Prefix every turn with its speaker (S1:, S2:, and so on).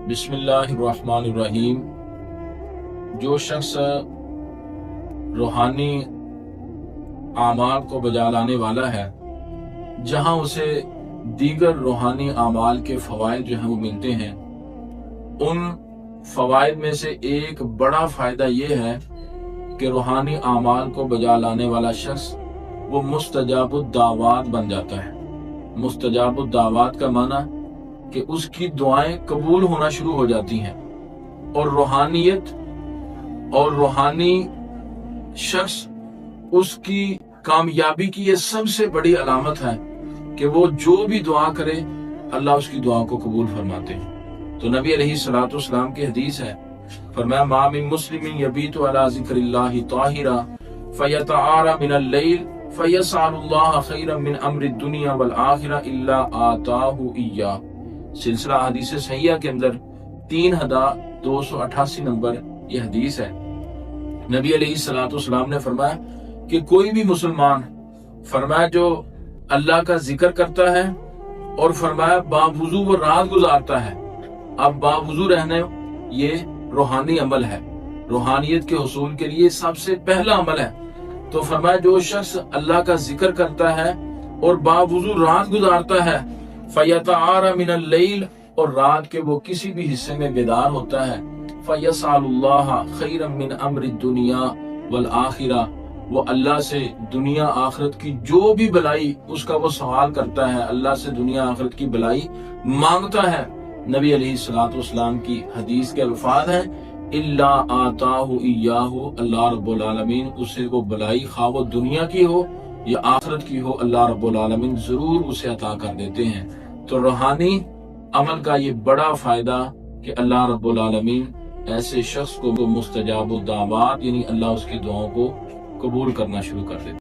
S1: بسم اللہ الرحمن الرحیم۔ جو شخص روحانی اعمال کو بجا لانے والا ہے، جہاں اسے دیگر روحانی اعمال کے فوائد جو ہیں وہ ملتے ہیں، ان فوائد میں سے ایک بڑا فائدہ یہ ہے کہ روحانی اعمال کو بجا لانے والا شخص وہ مستجاب الدعوات بن جاتا ہے۔ مستجاب الدعوات کا معنی کہ اس کی دعائیں قبول ہونا شروع ہو جاتی ہیں، اور روحانیت اور روحانی شخص اس کی کامیابی کی یہ سب سے بڑی علامت ہے کہ وہ جو بھی دعا کرے اللہ اس کی دعا کو قبول فرماتے ہیں۔ تو نبی علیہ الصلوۃ والسلام کی حدیث ہے، فرمایا ما من مسلم یبیت علی ذکر اللہ طاہرا فیتعاری من اللیل فیسأل اللہ خیرا من امر الدنیا والآخرہ الا آتاہ ایاہ۔ سلسلہ حدیث صحیحہ کے اندر 3288 نمبر یہ حدیث ہے۔ نبی علیہ الصلوۃ والسلام نے فرمایا کہ کوئی بھی مسلمان فرمایا جو اللہ کا ذکر کرتا ہے اور فرمایا باوضو وہ رات گزارتا ہے۔ اب باوضو رہنا یہ روحانی عمل ہے، روحانیت کے حصول کے لیے سب سے پہلا عمل ہے۔ تو فرمایا جو شخص اللہ کا ذکر کرتا ہے اور باوضو رات گزارتا ہے، فیتعاری من اللیل، اور رات کے وہ کسی بھی حصے میں بیدار ہوتا ہے، فیسأل اللہ خیرا من امر الدنیا والآخرہ، وہ اللہ سے دنیا آخرت کی جو بھی بلائی اس کا وہ سوال کرتا ہے، اللہ سے دنیا آخرت کی بلائی مانگتا ہے۔ نبی علیہ الصلوۃ والسلام کی حدیث کے الفاظ ہیں الا آتاہ ایاہ، اللہ رب العالمین اسے وہ بلائی خواہ وہ دنیا کی ہو یا آخرت کی ہو، اللہ رب العالمین ضرور اسے عطا کر دیتے ہیں۔ تو روحانی عمل کا یہ بڑا فائدہ کہ اللہ رب العالمین ایسے شخص کو مستجاب الدعوات، یعنی اللہ اس کی دعاؤں کو قبول کرنا شروع کر دیتے ہیں۔